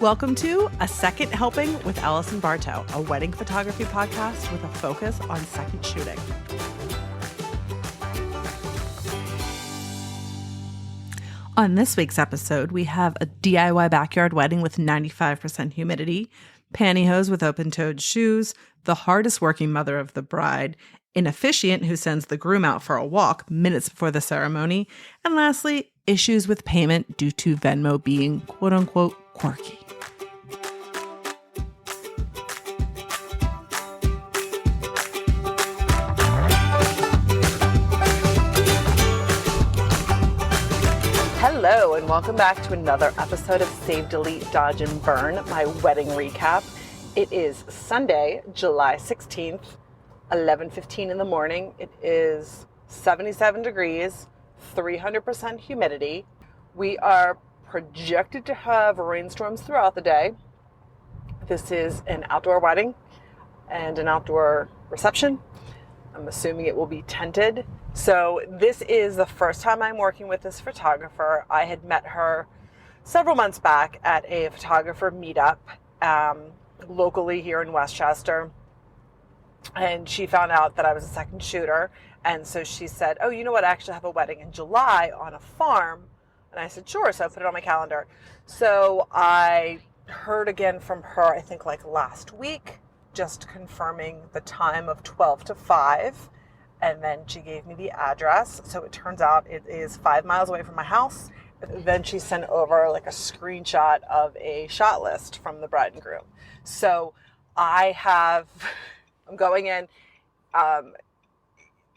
Welcome to A Second Helping with Allison Bartow, a wedding photography podcast with a focus on second shooting. On this week's episode, we have a DIY backyard wedding with 95% humidity, pantyhose with open-toed shoes, the hardest working mother of the bride, an officiant who sends the groom out for a walk minutes before the ceremony, and lastly, issues with payment due to Venmo being quote-unquote quirky. Hello, and welcome back to another episode of Save, Delete, Dodge, and Burn, my wedding recap. It is Sunday, July 16th, 11:15 in the morning. It is 77 degrees, 300% humidity. We are projected to have rainstorms throughout the day. This is an outdoor wedding and an outdoor reception. I'm assuming it will be tented. So this is the first time I'm working with this photographer. I had met her several months back at a photographer meetup locally here in Westchester. And she found out that I was a second shooter. And so she said, oh, you know what? I actually have a wedding in July on a farm. And I said, sure. So I put it on my calendar. So I heard again from her, I think like last week, just confirming the time of 12 to 5. And then she gave me the address. So it turns out it is 5 miles away from my house. Then she sent over like a screenshot of a shot list from the bride and groom. So I'm going in. I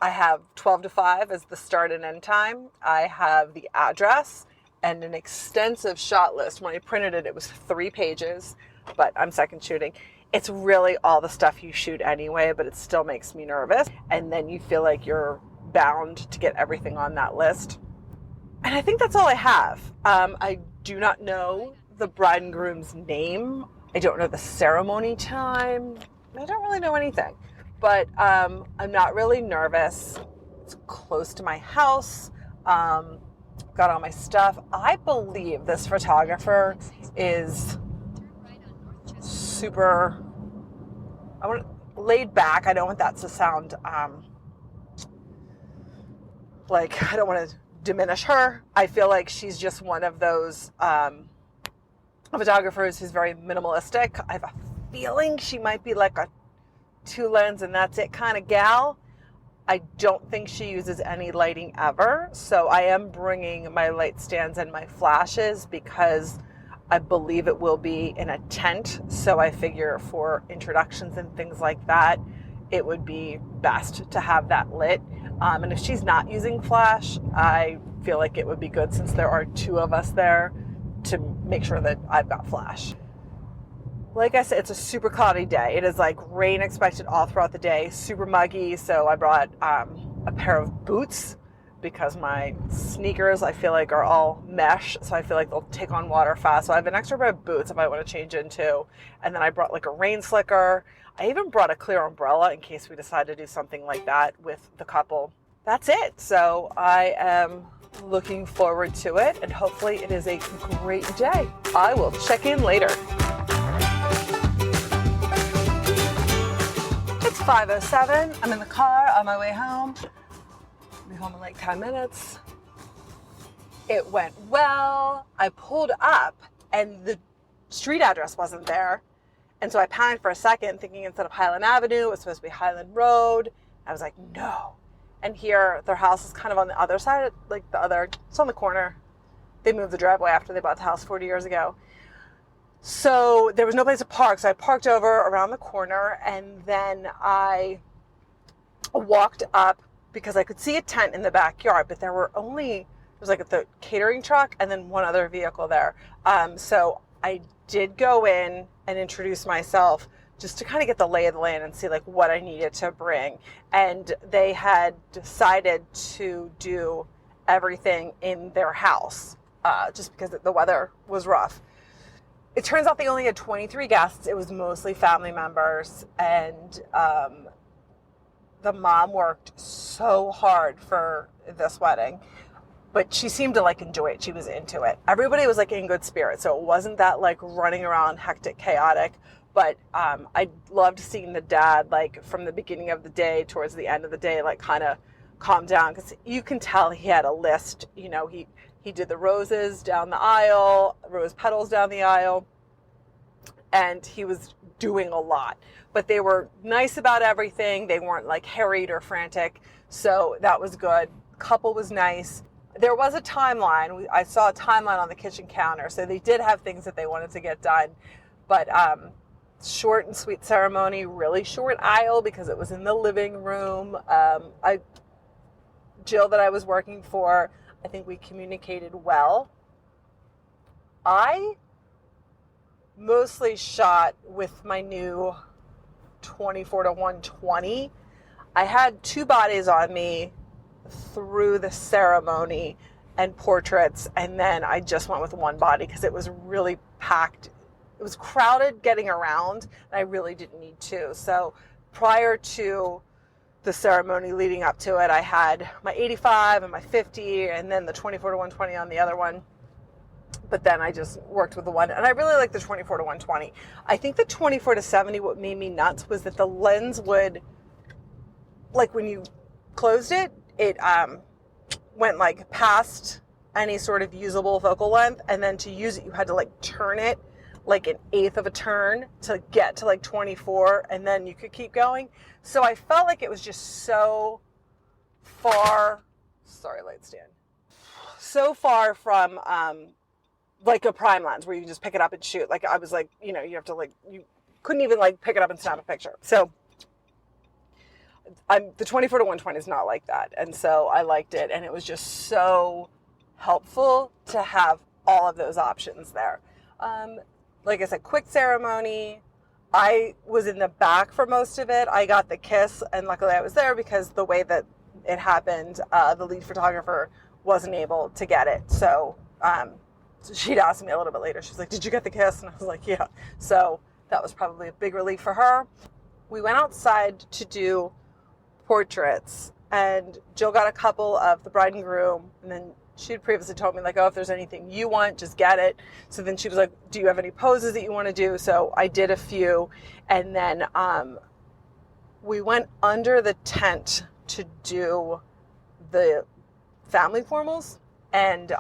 have 12 to 5 as the start and end time. I have the address and an extensive shot list. When I printed it, it was 3 pages, but I'm second shooting. It's really all the stuff you shoot anyway, but it still makes me nervous. And then you feel like you're bound to get everything on that list. And I think that's all I have. I do not know the bride and groom's name. I don't know the ceremony time. I don't really know anything. But I'm not really nervous. It's close to my house. Got all my stuff. I believe this photographer is super laid back. I don't want that to sound like I don't want to diminish her. I feel like she's just one of those photographers who's very minimalistic. I have a feeling she might be like a 2-lens and that's it kind of gal. I don't think she uses any lighting ever. So I am bringing my light stands and my flashes because I believe it will be in a tent. So I figure for introductions and things like that, it would be best to have that lit. And if she's not using flash, I feel like it would be good since there are 2 of us there to make sure that I've got flash. Like I said, it's a super cloudy day. It is like rain expected all throughout the day, super muggy. So I brought a pair of boots because my sneakers, I feel like, are all mesh. So I feel like they'll take on water fast. So I have an extra pair of boots if I want to change into. And then I brought like a rain slicker. I even brought a clear umbrella in case we decide to do something like that with the couple. That's it. So I am looking forward to it. And hopefully it is a great day. I will check in later. It's 5:07. I'm in the car on my way home. I'll be home in like 10 minutes. It went well. I pulled up and the street address wasn't there. And so I panicked for a second thinking instead of Highland Avenue, it was supposed to be Highland Road. I was like, no. And here their house is kind of on the other side, it's on the corner. They moved the driveway after they bought the house 40 years ago. So there was no place to park. So I parked over around the corner and then I walked up because I could see a tent in the backyard, but there was like the catering truck and then one other vehicle there. So I did go in and introduce myself just to kind of get the lay of the land and see like what I needed to bring. And they had decided to do everything in their house just because the weather was rough. It turns out they only had 23 guests. It was mostly family members. And the mom worked so hard for this wedding. but she seemed to like enjoy it. She was into it. Everybody was like in good spirits. So it wasn't that like running around hectic, chaotic, but I loved seeing the dad like from the beginning of the day towards the end of the day, like kind of calm down, because you can tell he had a list. You know, he did the roses down the aisle, rose petals down the aisle, and he was doing a lot. But they were nice about everything. They weren't like harried or frantic. So that was good. Couple was nice. There was a timeline. I saw a timeline on the kitchen counter. So they did have things that they wanted to get done. But short and sweet ceremony, really short aisle because it was in the living room. Jill that I was working for, I think we communicated well. I mostly shot with my new 24-120. I had 2 bodies on me through the ceremony and portraits, and then I just went with 1 body because it was really packed. It was crowded getting around, and I really didn't need 2. So prior to the ceremony leading up to it, I had my 85 and my 50, and then the 24-120 on the other one. But then I just worked with the one, and I really like the 24-120. I think the 24-70, what made me nuts was that the lens would, like when you closed it, it went like past any sort of usable focal length, and then to use it, you had to like turn it like an eighth of a turn to get to like 24, and then you could keep going. So I felt like it was just so far, sorry, light stand, so far from like a prime lens where you can just pick it up and shoot. Like I was like, you know, you have to like, you couldn't even like pick it up and snap a picture. So the 24-120 is not like that. And so I liked it, and it was just so helpful to have all of those options there. Like I said, quick ceremony. I was in the back for most of it. I got the kiss, and luckily I was there because the way that it happened, the lead photographer wasn't able to get it. So she'd asked me a little bit later. She's like, "Did you get the kiss?" And I was like, "Yeah." So that was probably a big relief for her. We went outside to do portraits, and Jill got a couple of the bride and groom, and then she had previously told me like, "Oh, if there's anything you want, just get it." So then she was like, "Do you have any poses that you want to do?" So I did a few, and then we went under the tent to do the family formals, and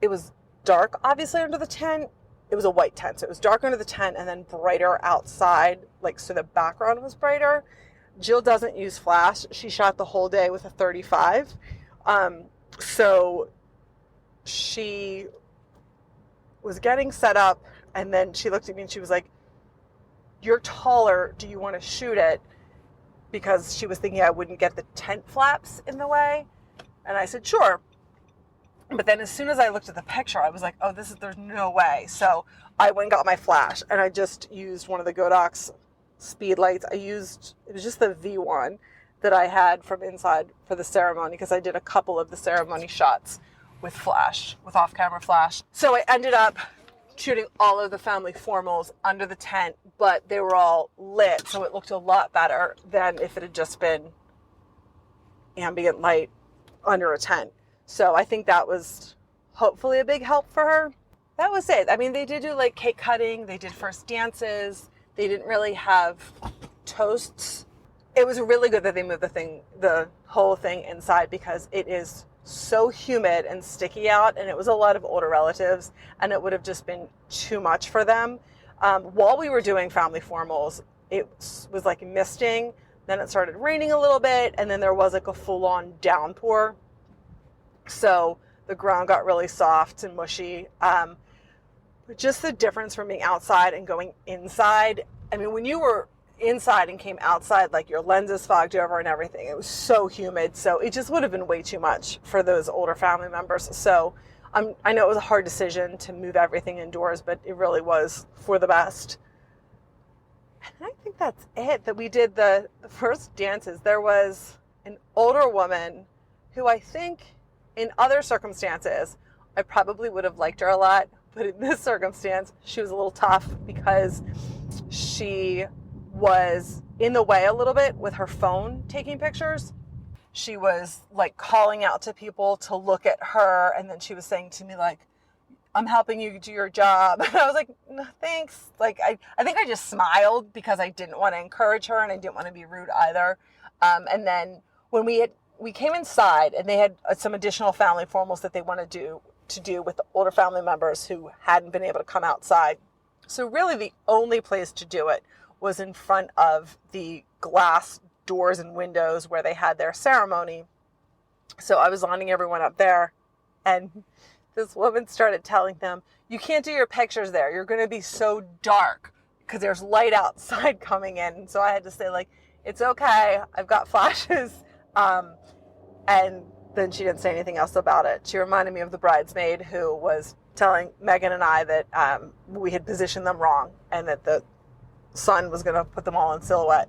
it was dark obviously under the tent. It was a white tent, so it was dark under the tent and then brighter outside, like so the background was brighter. Jill doesn't use flash. She shot the whole day with a 35. So she was getting set up, and then she looked at me and she was like, "You're taller. Do you want to shoot it?" Because she was thinking I wouldn't get the tent flaps in the way. And I said, "Sure." But then as soon as I looked at the picture, I was like, "Oh, there's no way." So I went and got my flash, and I just used one of the Godox speed lights. It was just the V1 that I had from inside for the ceremony, because I did a couple of the ceremony shots with flash, with off-camera flash. So I ended up shooting all of the family formals under the tent, but they were all lit, so it looked a lot better than if it had just been ambient light under a tent. So I think that was hopefully a big help for her. That was it. I mean, they did do like cake cutting. They did first dances. They didn't really have toasts. It was really good that they moved the whole thing inside, because it is so humid and sticky out, and it was a lot of older relatives, and it would have just been too much for them. While we were doing family formals, it was like misting. Then it started raining a little bit, and then there was like a full-on downpour. So the ground got really soft and mushy. Just the difference from being outside and going inside. I mean, when you were inside and came outside, like your lenses fogged over and everything, it was so humid. So it just would have been way too much for those older family members. So I know it was a hard decision to move everything indoors, but it really was for the best. And I think that's it, that we did the first dances. There was an older woman who I think in other circumstances, I probably would have liked her a lot. But in this circumstance, she was a little tough because she was in the way a little bit with her phone taking pictures. she was like calling out to people to look at her. And then she was saying to me, like, I'm helping you do your job. And I was like, no, thanks. Like, I think I just smiled because I didn't want to encourage her and I didn't want to be rude either. And then when we came inside and they had some additional family formals that they wanted to do with the older family members who hadn't been able to come outside. So really the only place to do it was in front of the glass doors and windows where they had their ceremony. So I was lining everyone up there, and this woman started telling them, you can't do your pictures there. You're going to be so dark because there's light outside coming in. So I had to say, like, it's okay. I've got flashes. And then she didn't say anything else about it. She reminded me of the bridesmaid who was telling Megan and I that we had positioned them wrong and that the sun was going to put them all in silhouette.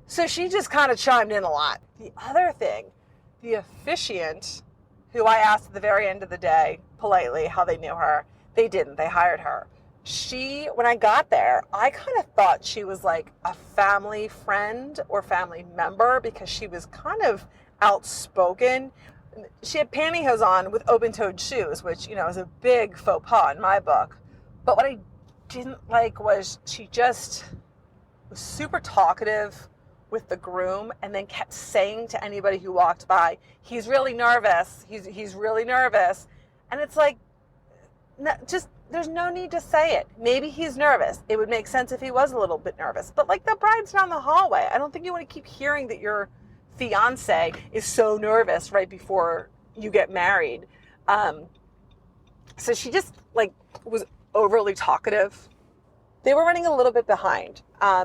So she just kind of chimed in a lot. The other thing, the officiant, who I asked at the very end of the day, politely, how they knew her, they didn't. They hired her. When I got there, I kind of thought she was like a family friend or family member because she was kind of outspoken. She had pantyhose on with open-toed shoes, which, you know, is a big faux pas in my book. But what I didn't like was she just was super talkative with the groom and then kept saying to anybody who walked by, he's really nervous. He's really nervous. And it's like, no, just, there's no need to say it. Maybe he's nervous. It would make sense if he was a little bit nervous. But like, the bride's down the hallway. I don't think you want to keep hearing that your fiance is so nervous right before you get married. So she just like was overly talkative. They were running a little bit behind.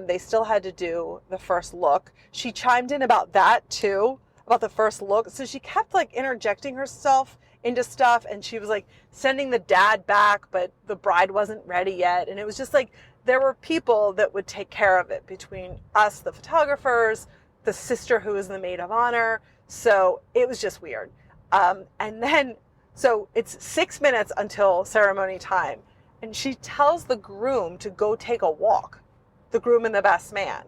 They still had to do the first look. She chimed in about that too, about the first look. So she kept like interjecting herself into stuff, and she was like sending the dad back, but the bride wasn't ready yet. And it was just like, there were people that would take care of it between us, the photographers, the sister who was the maid of honor. So it was just weird. And then, so it's 6 minutes until ceremony time. And she tells the groom to go take a walk, the groom and the best man.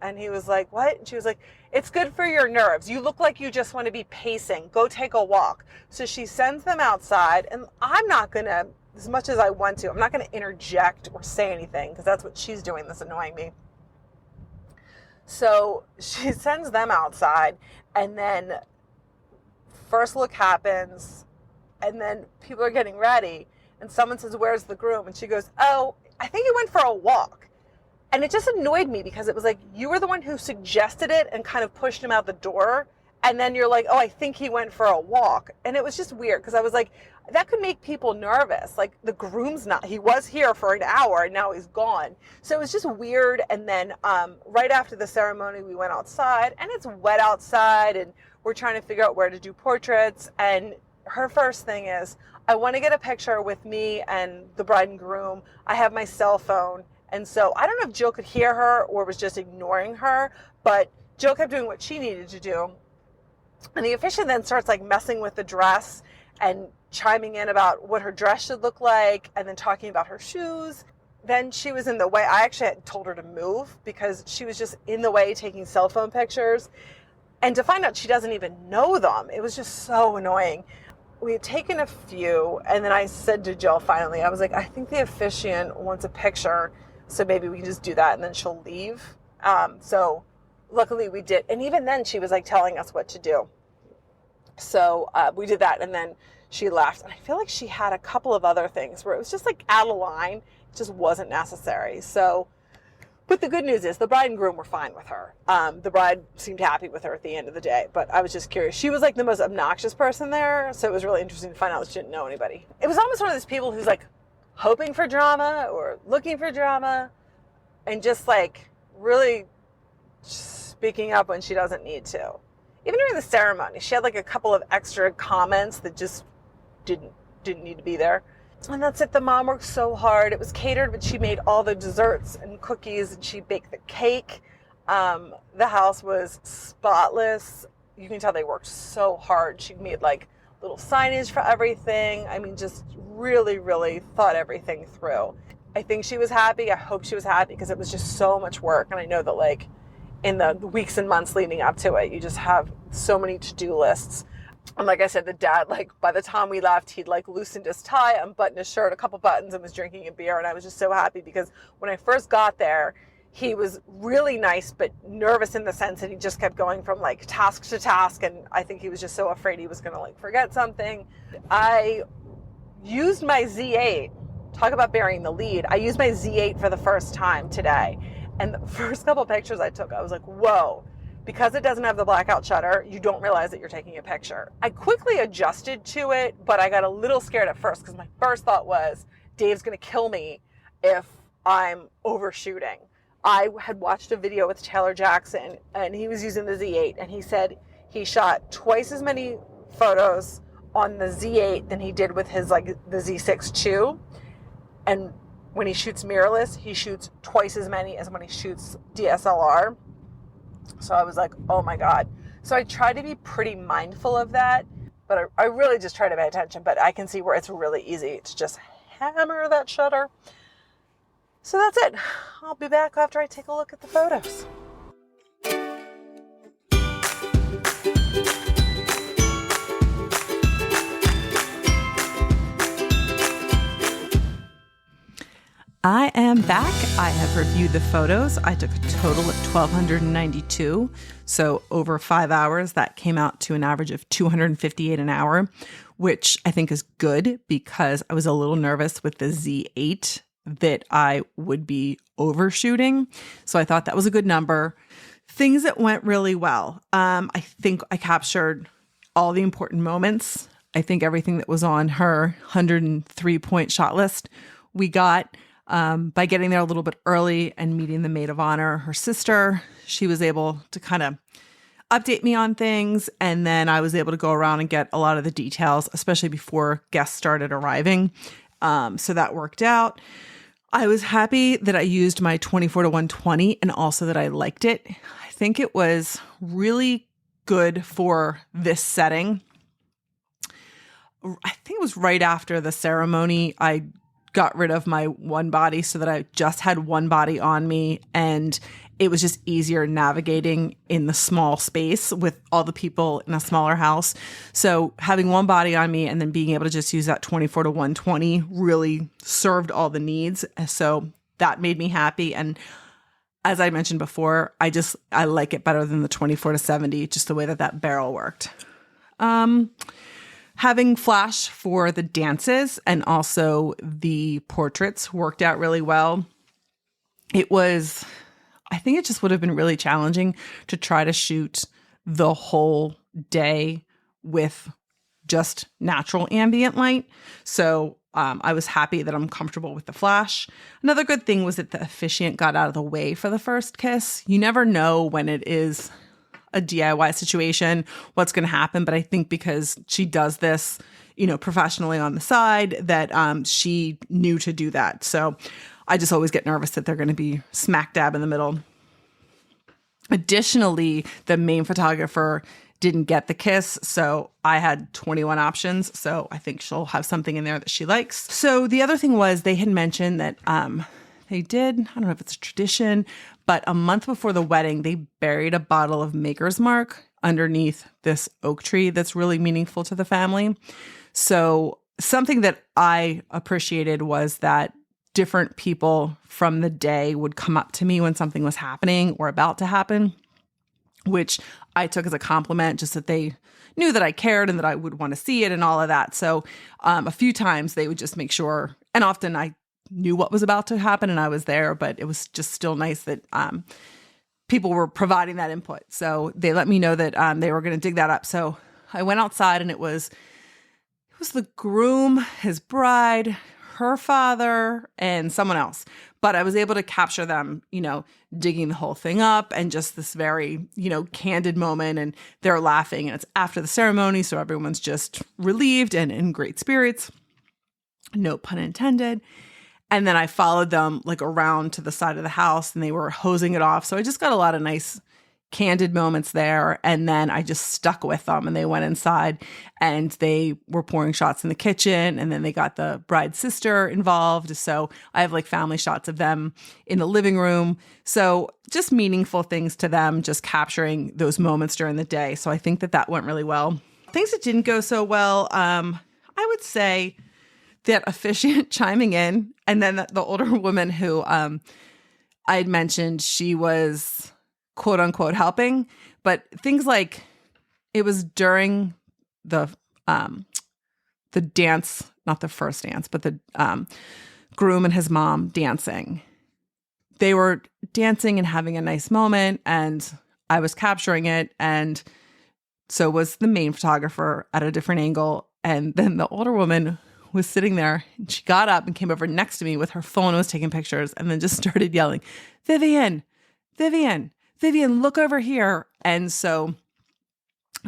And he was like, what? And she was like, it's good for your nerves. You look like you just want to be pacing. Go take a walk. So she sends them outside, and I'm not going to, as much as I want to, I'm not going to interject or say anything because that's what she's doing that's annoying me. So she sends them outside, and then first look happens, and then people are getting ready. And someone says, where's the groom? And she goes, oh, I think he went for a walk. And it just annoyed me because it was like, you were the one who suggested it and kind of pushed him out the door. And then you're like, oh, I think he went for a walk. And it was just weird because I was like, that could make people nervous. Like, the groom's not, he was here for an hour and now he's gone. So it was just weird. And then right after the ceremony, we went outside, and it's wet outside, and we're trying to figure out where to do portraits. And her first thing is, I want to get a picture with me and the bride and groom. I have my cell phone. And so I don't know if Jill could hear her or was just ignoring her, but Jill kept doing what she needed to do. And the officiant then starts like messing with the dress and chiming in about what her dress should look like, and then talking about her shoes. Then she was in the way. I actually had told her to move because she was just in the way taking cell phone pictures. And to find out she doesn't even know them, it was just so annoying. We had taken a few, and then I said to Jill finally, I was like, I think the officiant wants a picture, so maybe we can just do that and then she'll leave. So luckily we did. And even then she was like telling us what to do. So we did that, and then she left. And I feel like she had a couple of other things where it was just like out of line. It just wasn't necessary. So, but the good news is the bride and groom were fine with her. The bride seemed happy with her at the end of the day, but I was just curious. She was like the most obnoxious person there, so it was really interesting to find out that she didn't know anybody. It was almost one of those people who's like hoping for drama or looking for drama and just like really speaking up when she doesn't need to. Even during the ceremony, she had like a couple of extra comments that just didn't need to be there. And that's it. The mom worked so hard. It was catered, but she made all the desserts and cookies, and she baked the cake. The house was spotless. You can tell they worked so hard. She made like little signage for everything. I mean, just really, really thought everything through. I think she was happy. I hope she was happy because it was just so much work. And I know that like in the weeks and months leading up to it. You just have so many to-do lists. And like I said, the dad, like by the time we left, he'd like loosened his tie, unbuttoned his shirt, a couple buttons, and was drinking a beer. And I was just so happy because when I first got there, he was really nice, but nervous in the sense that he just kept going from like task to task. And I think he was just so afraid he was going to like forget something. I used my Z8. Talk about burying the lead. I used my Z8 for the first time today. And the first couple pictures I took, I was like, whoa. Because it doesn't have the blackout shutter, you don't realize that you're taking a picture. I quickly adjusted to it, but I got a little scared at first because my first thought was, Dave's going to kill me if I'm overshooting. I had watched a video with Taylor Jackson, and he was using the Z8, and he said he shot twice as many photos on the Z8 than he did with his like the Z6 II. And when he shoots mirrorless, he shoots twice as many as when he shoots DSLR. So I was like, oh my God. So I try to be pretty mindful of that, but I really just try to pay attention. But I can see where it's really easy to just hammer that shutter. So that's it. I'll be back after I take a look at the photos. I am back. I have reviewed the photos. I took a total of 1,292. So over 5 hours, that came out to an average of 258 an hour, which I think is good because I was a little nervous with the Z8 that I would be overshooting. So I thought that was a good number. Things that went really well. I think I captured all the important moments. I think everything that was on her 103-point shot list we got. By getting there a little bit early and meeting the maid of honor, her sister, she was able to kind of update me on things. And then I was able to go around and get a lot of the details, especially before guests started arriving. So that worked out. I was happy that I used my 24-120 and also that I liked it. I think it was really good for this setting. I think it was right after the ceremony, I got rid of my one body so that I just had one body on me, and it was just easier navigating in the small space with all the people in a smaller house. So having one body on me and then being able to just use that 24-120 really served all the needs. So that made me happy. And as I mentioned before, I like it better than the 24-70, just the way that barrel worked. Having flash for the dances and also the portraits worked out really well. I think it just would have been really challenging to try to shoot the whole day with just natural ambient light. So I was happy that I'm comfortable with the flash. Another good thing was that the officiant got out of the way for the first kiss. You never know when it is a DIY situation, what's going to happen. But I think because she does this, professionally on the side, that she knew to do that. So I just always get nervous that they're going to be smack dab in the middle. Additionally, the main photographer didn't get the kiss, so I had 21 options. So I think she'll have something in there that she likes. So the other thing was they had mentioned that they did, I don't know if it's a tradition, but a month before the wedding, they buried a bottle of Maker's Mark underneath this oak tree that's really meaningful to the family. So something that I appreciated was that different people from the day would come up to me when something was happening or about to happen, which I took as a compliment, just that they knew that I cared and that I would want to see it and all of that. So a few times they would just make sure, and often I knew what was about to happen and I was there, but it was just still nice that people were providing that input. So they let me know that they were going to dig that up. So I went outside and it was the groom, his bride, her father, and someone else. But I was able to capture them, digging the whole thing up, and just this very, candid moment, and they're laughing, and it's after the ceremony. So everyone's just relieved and in great spirits. No pun intended. And then I followed them around to the side of the house and they were hosing it off. So I just got a lot of nice candid moments there. And then I just stuck with them, and they went inside and they were pouring shots in the kitchen, and then they got the bride's sister involved. So I have like family shots of them in the living room. So just meaningful things to them, just capturing those moments during the day. So I think that went really well. Things that didn't go so well, I would say that officiant chiming in, and then the older woman who I had mentioned, she was quote unquote helping, but things like it was during the dance, not the first dance, but the groom and his mom dancing. They were dancing and having a nice moment, and I was capturing it, and so was the main photographer at a different angle. And then the older woman was sitting there, and she got up and came over next to me with her phone and was taking pictures, and then just started yelling, Vivian, Vivian, Vivian, look over here. And so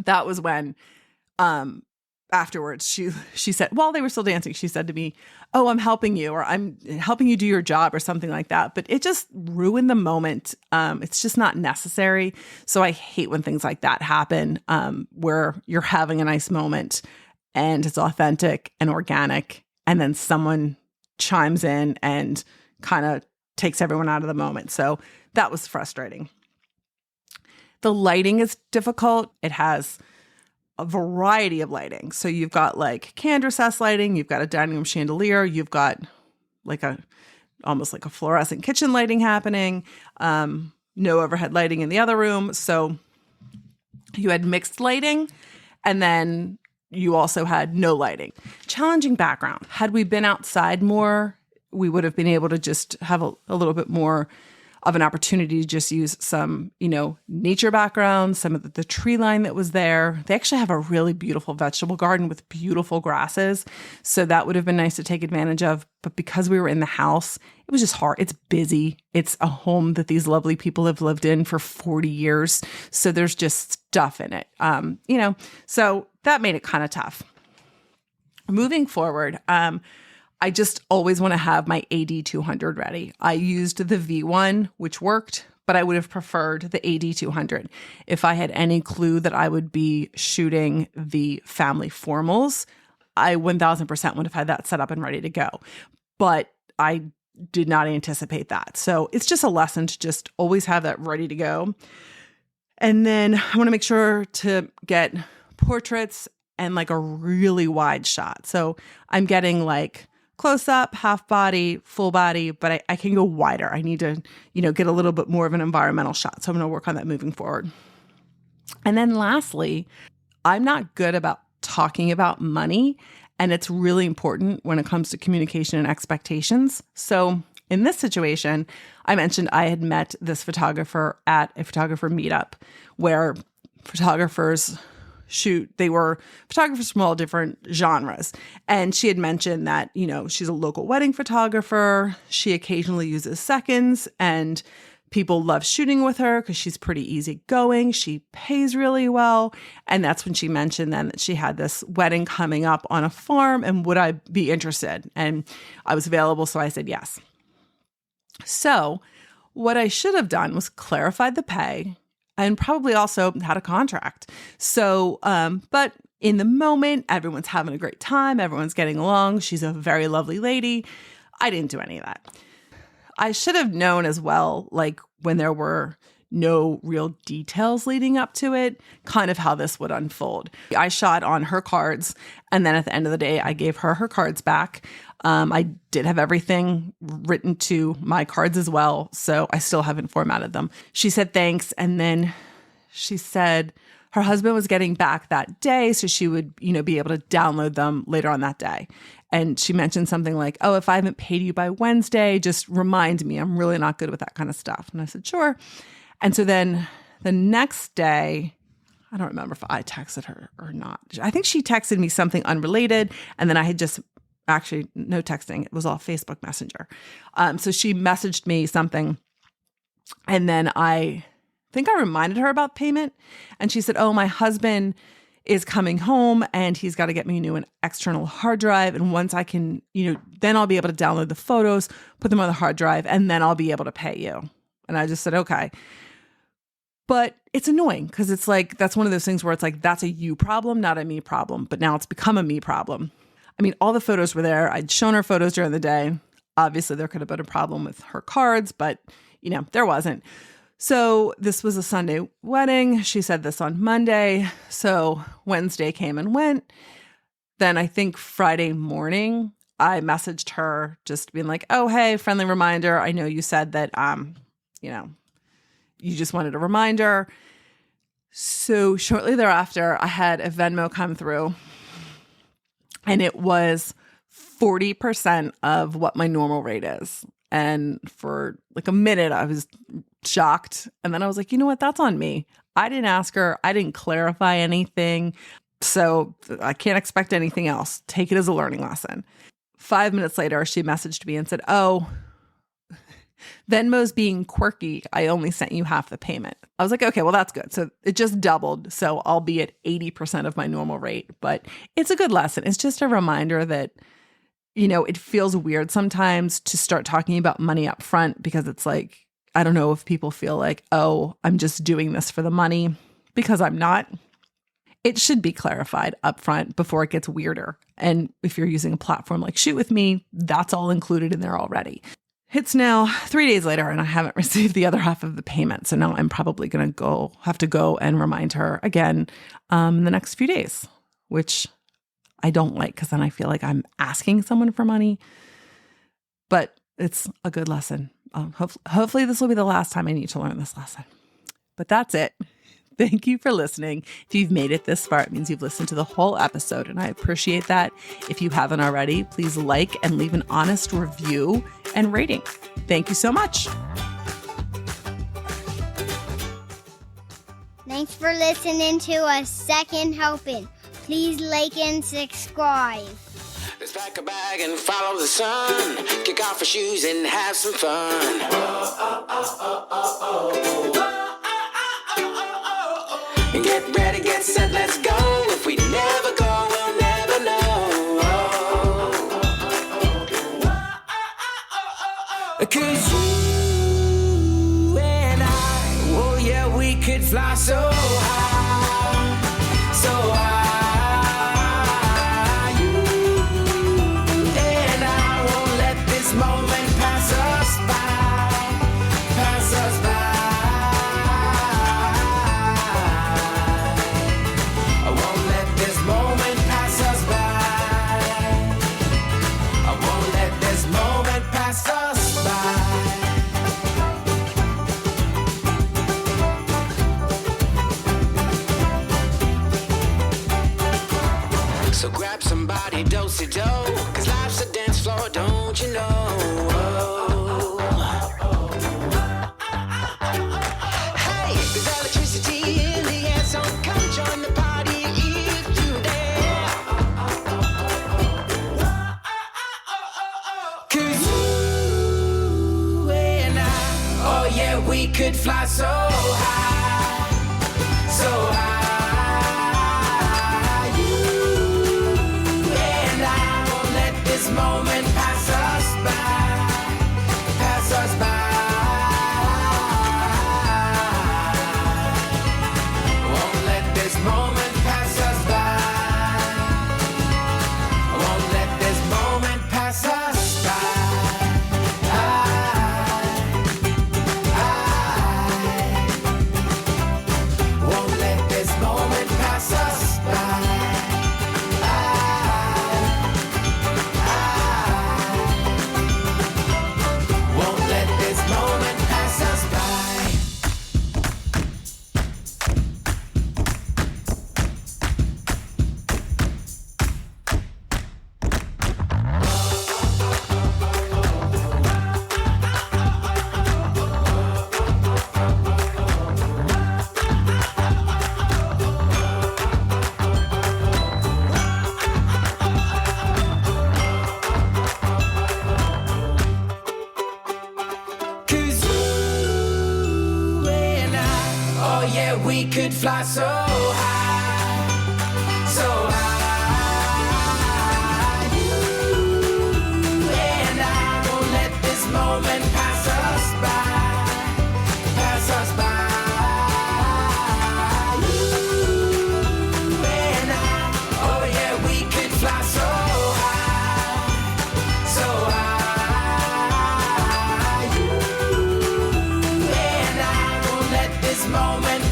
that was when afterwards she said, while they were still dancing, she said to me, oh, I'm helping you, or I'm helping you do your job, or something like that. But it just ruined the moment. It's just not necessary. So I hate when things like that happen, where you're having a nice moment and it's authentic and organic, and then someone chimes in and kind of takes everyone out of the moment. So that was frustrating. The lighting is difficult. It has a variety of lighting. So you've got like candor recess lighting, you've got a dining room chandelier, you've got like almost like a fluorescent kitchen lighting happening, no overhead lighting in the other room. So you had mixed lighting, and then you also had no lighting. Challenging background. Had we been outside more, we would have been able to just have a little bit more of an opportunity to just use some, nature background, some of the tree line that was there. They actually have a really beautiful vegetable garden with beautiful grasses. So that would have been nice to take advantage of. But because we were in the house, it was just hard. It's busy. It's a home that these lovely people have lived in for 40 years. So there's just stuff in it, so that made it kind of tough. Moving forward, I just always want to have my AD200 ready. I used the V1, which worked, but I would have preferred the AD200. If I had any clue that I would be shooting the family formals, I 1000% would have had that set up and ready to go. But I did not anticipate that. So it's just a lesson to just always have that ready to go. And then I want to make sure to get portraits and like a really wide shot. So I'm getting like close up, half body, full body, but I can go wider. I need to, get a little bit more of an environmental shot. So I'm going to work on that moving forward. And then lastly, I'm not good about talking about money, and it's really important when it comes to communication and expectations. So in this situation, I mentioned I had met this photographer at a photographer meetup where photographers shoot. They were photographers from all different genres. And she had mentioned that, she's a local wedding photographer. She occasionally uses seconds, and people love shooting with her because she's pretty easygoing. She pays really well. And that's when she mentioned then that she had this wedding coming up on a farm, and would I be interested? And I was available, so I said yes. So what I should have done was clarified the pay and probably also had a contract. So, but in the moment, everyone's having a great time. Everyone's getting along. She's a very lovely lady. I didn't do any of that. I should have known as well, like when there were no real details leading up to it, kind of how this would unfold. I shot on her cards, and then at the end of the day, I gave her her cards back. I did have everything written to my cards as well, so I still haven't formatted them. She said thanks, and then she said her husband was getting back that day, so she would, be able to download them later on that day. And she mentioned something like, oh, if I haven't paid you by Wednesday, just remind me. I'm really not good with that kind of stuff. And I said, sure. And so then the next day, I don't remember if I texted her or not. I think she texted me something unrelated. And then I had just actually no texting. It was all Facebook Messenger. So she messaged me something. And then I think I reminded her about payment. And she said, oh, my husband is coming home and he's got to get me an external hard drive. And once I can, then I'll be able to download the photos, put them on the hard drive, and then I'll be able to pay you. And I just said, okay. But it's annoying because it's like, that's one of those things where it's like, that's a you problem, not a me problem. But now it's become a me problem. I mean, all the photos were there. I'd shown her photos during the day. Obviously, there could have been a problem with her cards, but, there wasn't. So this was a Sunday wedding. She said this on Monday. So Wednesday came and went. Then I think Friday morning, I messaged her just being like, oh, hey, friendly reminder. I know you said that, you just wanted a reminder. So shortly thereafter, I had a Venmo come through, and it was 40% of what my normal rate is. And for like a minute, I was shocked. And then I was like, you know what? That's on me. I didn't ask her. I didn't clarify anything. So I can't expect anything else. Take it as a learning lesson. 5 minutes later, she messaged me and said, oh, Venmo's being quirky. I only sent you half the payment. I was like, okay, well, that's good. So it just doubled. So I'll be at 80% of my normal rate, but it's a good lesson. It's just a reminder that, it feels weird sometimes to start talking about money up front, because it's like, I don't know if people feel like, oh, I'm just doing this for the money, because I'm not. It should be clarified up front before it gets weirder. And if you're using a platform like Shoot With Me, that's all included in there already. It's now 3 days later and I haven't received the other half of the payment. So now I'm probably going to have to go and remind her again in the next few days, which I don't like, because then I feel like I'm asking someone for money. But it's a good lesson. Hopefully this will be the last time I need to learn this lesson. But that's it. Thank you for listening. If you've made it this far, it means you've listened to the whole episode, and I appreciate that. If you haven't already, please like and leave an honest review and rating. Thank you so much. Thanks for listening to A Second Helping. Please like and subscribe. Let's pack a bag and follow the sun. Kick off our shoes and have some fun. Get ready, get set, let's go. If we never go, we'll never know. 'Cause you and I, oh yeah, we could fly so high, so high. You and I won't let this moment pass us by, pass us by. So grab somebody, do-si-do, 'cause life's a dance floor, don't you know? Hey, there's electricity in the air, so come join the party if you dare. 'Cause you and I, oh yeah, we could fly so high, so high. This moment pass us by, pass us by. Won't let this moment pass us by. Won't let this moment pass us by. Won't let this moment pass us by. We could fly so high, so high. You and I won't let this moment pass us by, pass us by. this moment